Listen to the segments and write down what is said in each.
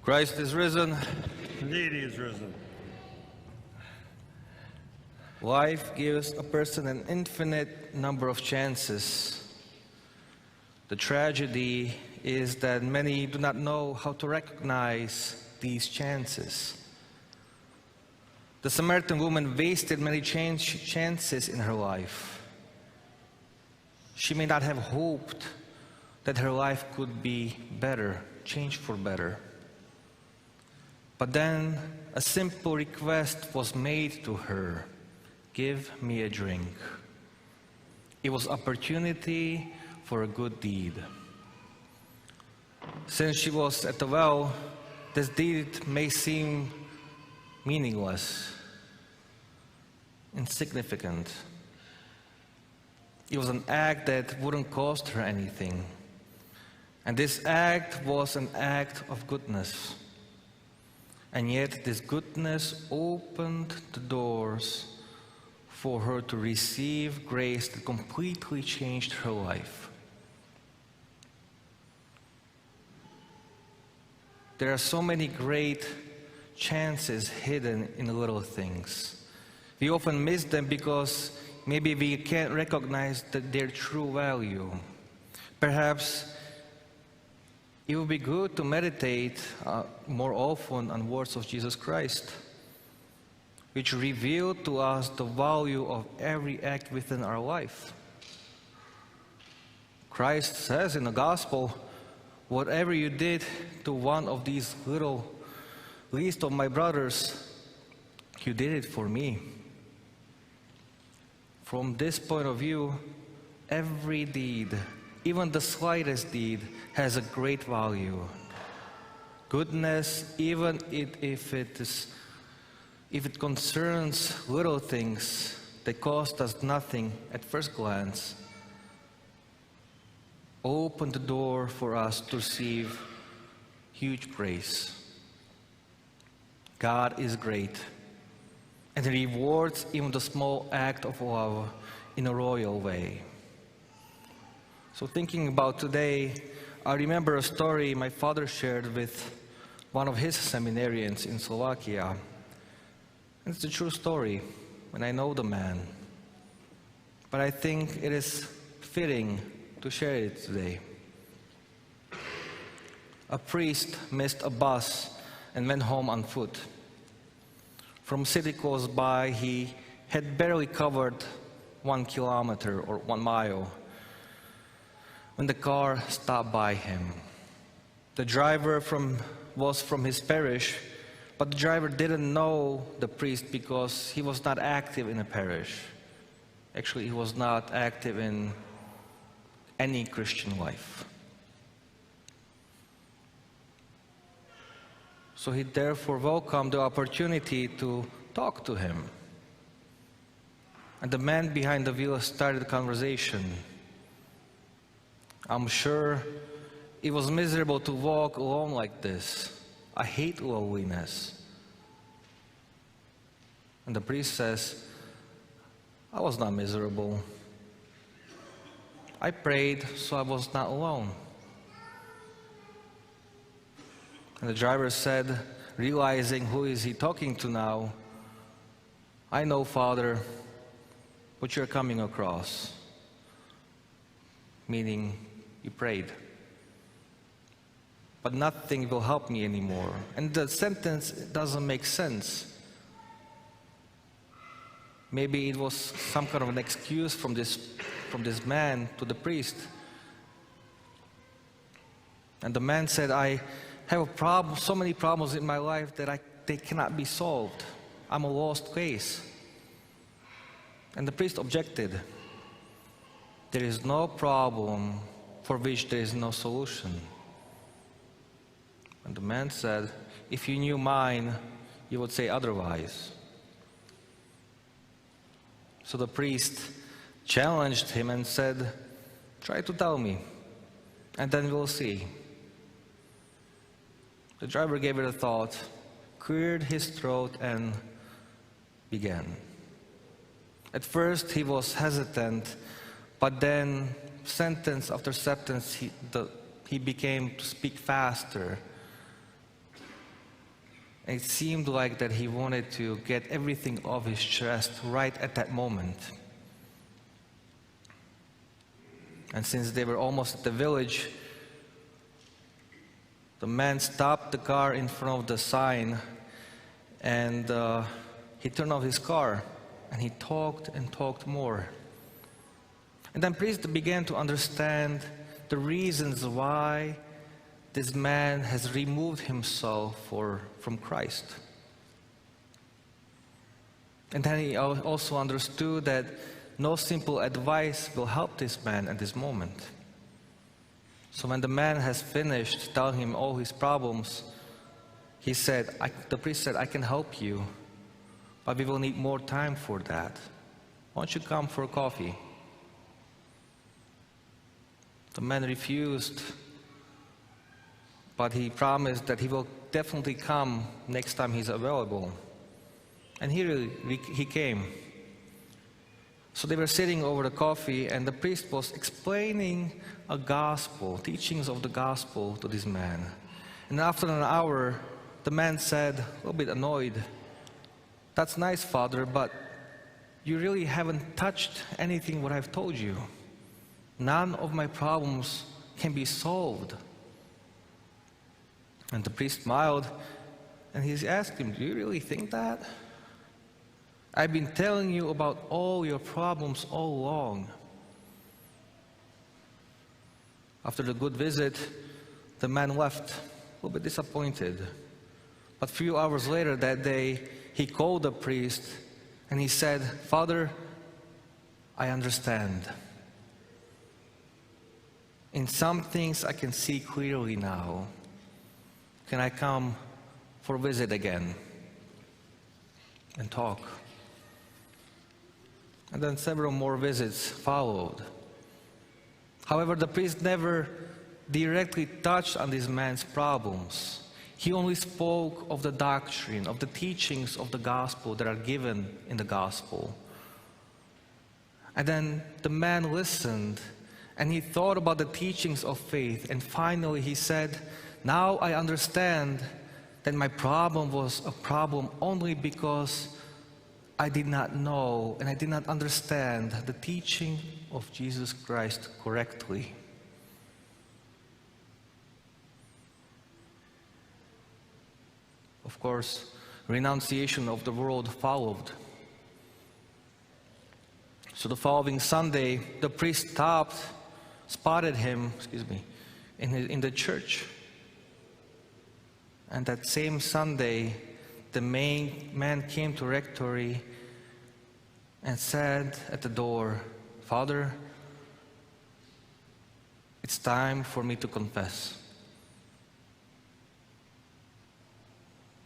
Christ is risen. Indeed, he is risen. Life gives a person an infinite number of chances. The tragedy is that many do not know how to recognize these chances. The Samaritan woman wasted many chances in her life. She may not have hoped that her life could be better, changed for better. But then a simple request was made to her: give me a drink. It was opportunity for a good deed. Since she was at the well, this deed may seem meaningless, insignificant. It was an act that wouldn't cost her anything. And this act was an act of goodness. And yet this goodness opened the doors for her to receive grace that completely changed her life. There are so many great chances hidden in the little things. We often miss them because maybe we can't recognize their true value. Perhaps it would be good to meditate more often on words of Jesus Christ, which reveal to us the value of every act within our life. Christ says in the gospel, "Whatever you did to one of these least of my brothers, you did it for me." From this point of view, every deed, even the slightest deed, has a great value. Goodness, even if it concerns little things that cost us nothing at first glance, open the door for us to receive huge praise. God is great, and He rewards even the small act of love in a royal way. So thinking about today, I remember a story my father shared with one of his seminarians in Slovakia. It's a true story, and I know the man. But I think it is fitting to share it today. A priest missed a bus and went home on foot. From city close by, he had barely covered 1 kilometer or 1 mile when the car stopped by him. The driver was from his parish, but the driver didn't know the priest because he was not active in a parish. Actually, he was not active in any Christian life. So he therefore welcomed the opportunity to talk to him. And the man behind the wheel started the conversation. "I'm sure it was miserable to walk alone like this. I hate loneliness." And the priest says, "I was not miserable. I prayed so I was not alone." And the driver said, realizing who is he talking to now, "I know, Father, what you're coming across." Meaning, you prayed. "But nothing will help me anymore." And the sentence doesn't make sense. Maybe it was some kind of an excuse from this man to the priest. And the man said, "I have so many problems in my life that they cannot be solved. I'm a lost case." And the priest objected. "There is no problem for which there is no solution." And the man said, "If you knew mine, you would say otherwise." So the priest challenged him and said, "Try to tell me, and then we'll see." The driver gave it a thought, cleared his throat, and began. At first he was hesitant, but then sentence after sentence he began to speak faster. And it seemed like that he wanted to get everything off his chest right at that moment. And since they were almost at the village, the man stopped the car in front of the sign, and he turned off his car, and he talked and talked more. And then priest began to understand the reasons why this man has removed himself from Christ. And then he also understood that no simple advice will help this man at this moment. So when the man has finished telling him all his problems, the priest said, "I can help you, but we will need more time for that. Why don't you come for coffee?" The man refused, but he promised that he will definitely come next time he's available. And he came. So they were sitting over the coffee, and the priest was explaining a gospel, teachings of the gospel to this man. And after an hour, the man said, a little bit annoyed, "That's nice, Father, but you really haven't touched anything what I've told you. None of my problems can be solved." And the priest smiled, and he asked him, "Do you really think that? I've been telling you about all your problems all along." After the good visit, the man left, a little bit disappointed. But a few hours later that day, he called the priest and he said, "Father, I understand. In some things I can see clearly now. Can I come for a visit again and talk?" And then several more visits followed. However, the priest never directly touched on this man's problems. He only spoke of the doctrine, of the teachings of the gospel that are given in the gospel. And then the man listened, and he thought about the teachings of faith, and finally he said, "Now I understand that my problem was a problem only because I did not know and I did not understand the teaching of Jesus Christ correctly." Of course, renunciation of the world followed. So the following Sunday, the priest spotted him, in the church. And that same Sunday, the man came to rectory and said at the door, "Father, it's time for me to confess."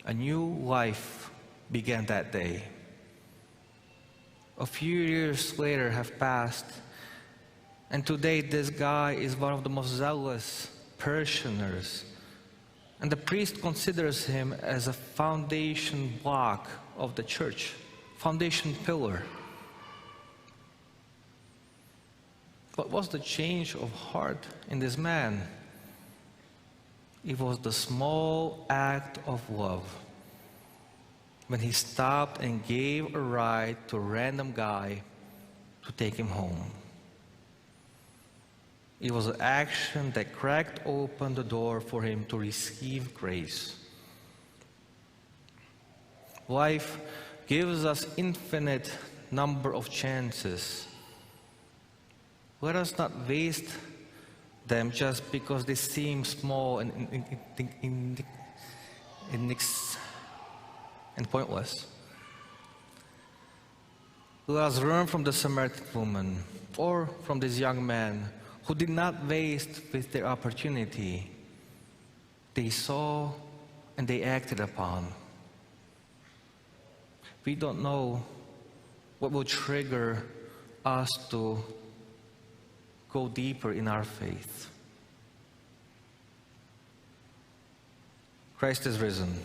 A new life began that day. A few years later have passed, and today this guy is one of the most zealous parishioners. And the priest considers him as a foundation block of the church, foundation pillar. What was the change of heart in this man? It was the small act of love when he stopped and gave a ride to a random guy to take him home. It was an action that cracked open the door for him to receive grace. Life gives us infinite number of chances. Let us not waste them just because they seem small and pointless. Let us learn from the Samaritan woman or from this young man who did not waste with their opportunity. They saw and they acted upon. We don't know what will trigger us to go deeper in our faith. Christ is risen.